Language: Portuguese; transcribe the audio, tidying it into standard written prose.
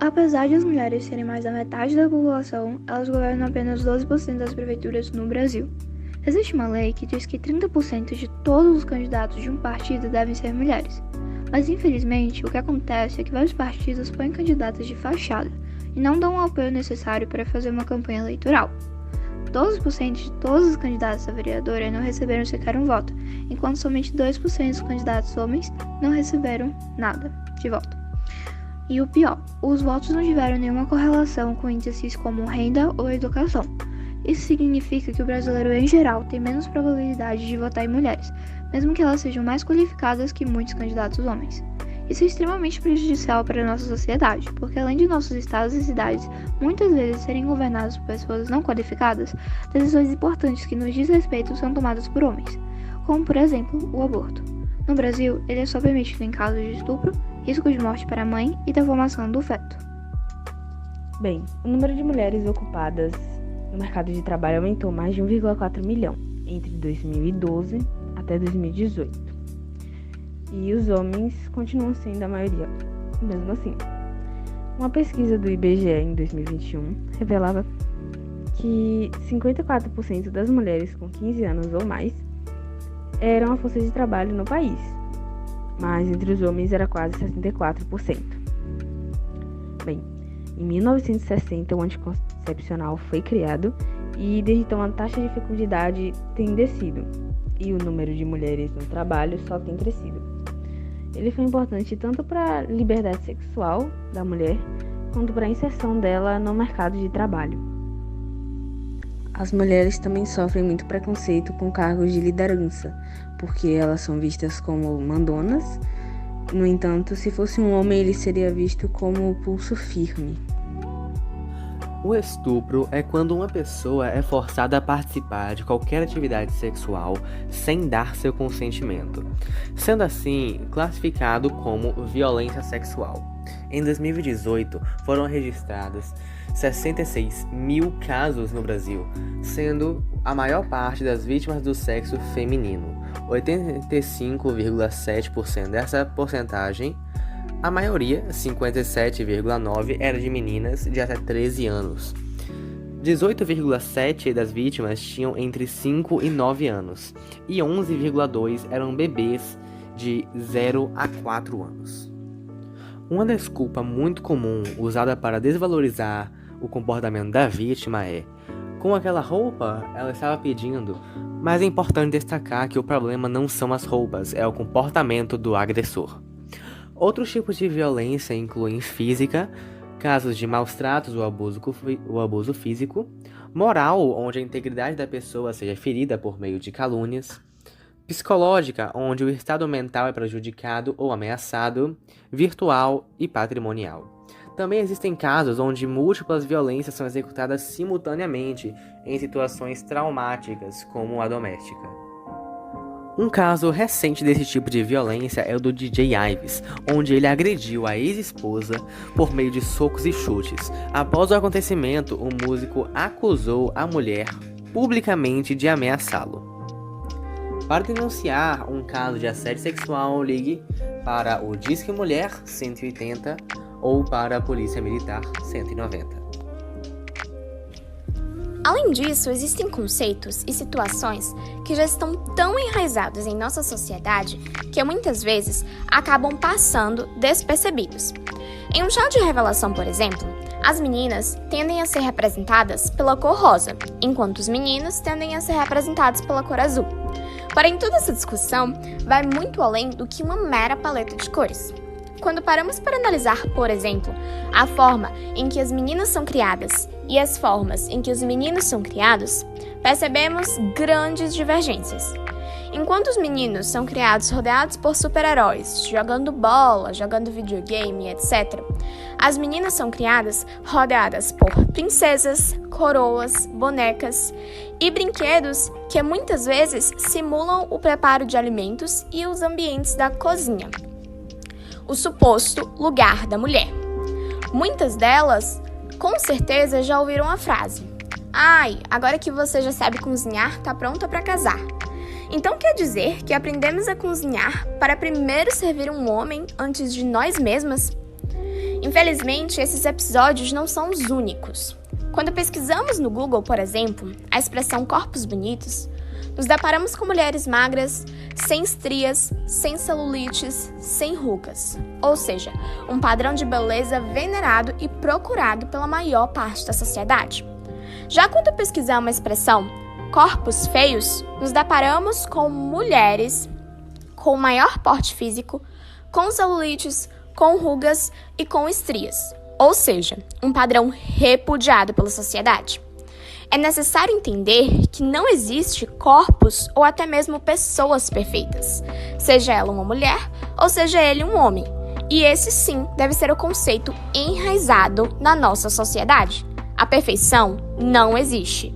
Apesar de as mulheres serem mais da metade da população, elas governam apenas 12% das prefeituras no Brasil. Existe uma lei que diz que 30% de todos os candidatos de um partido devem ser mulheres. Mas, infelizmente, o que acontece é que vários partidos põem candidatas de fachada e não dão o apoio necessário para fazer uma campanha eleitoral. 12% de todos os candidatos a vereadora não receberam sequer um voto, enquanto somente 2% dos candidatos homens não receberam nada de voto. E o pior, os votos não tiveram nenhuma correlação com índices como renda ou educação. Isso significa que o brasileiro em geral tem menos probabilidade de votar em mulheres, mesmo que elas sejam mais qualificadas que muitos candidatos homens. Isso é extremamente prejudicial para a nossa sociedade, porque além de nossos estados e cidades muitas vezes serem governados por pessoas não qualificadas, decisões importantes que nos diz respeito são tomadas por homens, como por exemplo o aborto. No Brasil, ele é só permitido em casos de estupro, risco de morte para a mãe e da formação do feto. Bem, o número de mulheres ocupadas no mercado de trabalho aumentou mais de 1,4 milhão entre 2012 até 2018. E os homens continuam sendo a maioria, mesmo assim. Uma pesquisa do IBGE em 2021 revelava que 54% das mulheres com 15 anos ou mais eram a força de trabalho no país, mas entre os homens era quase 64%. Bem, em 1960 o anticoncepcional foi criado e desde então a taxa de fecundidade tem descido e o número de mulheres no trabalho só tem crescido. Ele foi importante tanto para a liberdade sexual da mulher quanto para a inserção dela no mercado de trabalho. As mulheres também sofrem muito preconceito com cargos de liderança, porque elas são vistas como mandonas. No entanto, se fosse um homem, ele seria visto como pulso firme. O estupro é quando uma pessoa é forçada a participar de qualquer atividade sexual sem dar seu consentimento, sendo assim classificado como violência sexual. Em 2018, foram registrados 66 mil casos no Brasil, sendo a maior parte das vítimas do sexo feminino. 85,7% dessa porcentagem, a maioria, 57,9%, era de meninas de até 13 anos. 18,7% das vítimas tinham entre 5 e 9 anos, e 11,2% eram bebês de 0 a 4 anos. Uma desculpa muito comum usada para desvalorizar o comportamento da vítima é: com aquela roupa, ela estava pedindo. Mas é importante destacar que o problema não são as roupas, é o comportamento do agressor. Outros tipos de violência incluem física, casos de maus tratos ou abuso físico, moral, onde a integridade da pessoa seja ferida por meio de calúnias, psicológica, onde o estado mental é prejudicado ou ameaçado, virtual e patrimonial. Também existem casos onde múltiplas violências são executadas simultaneamente em situações traumáticas, como a doméstica. Um caso recente desse tipo de violência é o do DJ Ives, onde ele agrediu a ex-esposa por meio de socos e chutes. Após o acontecimento, o músico acusou a mulher publicamente de ameaçá-lo. Para denunciar um caso de assédio sexual, ligue para o Disque Mulher 180 ou para a Polícia Militar 190. Além disso, existem conceitos e situações que já estão tão enraizados em nossa sociedade que muitas vezes acabam passando despercebidos. Em um show de revelação, por exemplo, as meninas tendem a ser representadas pela cor rosa, enquanto os meninos tendem a ser representados pela cor azul. Porém, toda essa discussão vai muito além do que uma mera paleta de cores. Quando paramos para analisar, por exemplo, a forma em que as meninas são criadas e as formas em que os meninos são criados, percebemos grandes divergências. Enquanto os meninos são criados rodeados por super-heróis, jogando bola, jogando videogame, etc., as meninas são criadas rodeadas por princesas, coroas, bonecas e brinquedos que muitas vezes simulam o preparo de alimentos e os ambientes da cozinha, o suposto lugar da mulher. Muitas delas, com certeza, já ouviram a frase: "Ai, agora que você já sabe cozinhar, tá pronta para casar". Então quer dizer que aprendemos a cozinhar para primeiro servir um homem antes de nós mesmas? Infelizmente, esses episódios não são os únicos. Quando pesquisamos no Google, por exemplo, a expressão corpos bonitos, nos deparamos com mulheres magras, sem estrias, sem celulites, sem rugas. Ou seja, um padrão de beleza venerado e procurado pela maior parte da sociedade. Já quando pesquisamos a expressão corpos feios, nos deparamos com mulheres com maior porte físico, com celulites, com rugas e com estrias. Ou seja, um padrão repudiado pela sociedade. É necessário entender que não existe corpos ou até mesmo pessoas perfeitas, seja ela uma mulher ou seja ele um homem. E esse sim deve ser o conceito enraizado na nossa sociedade. A perfeição não existe.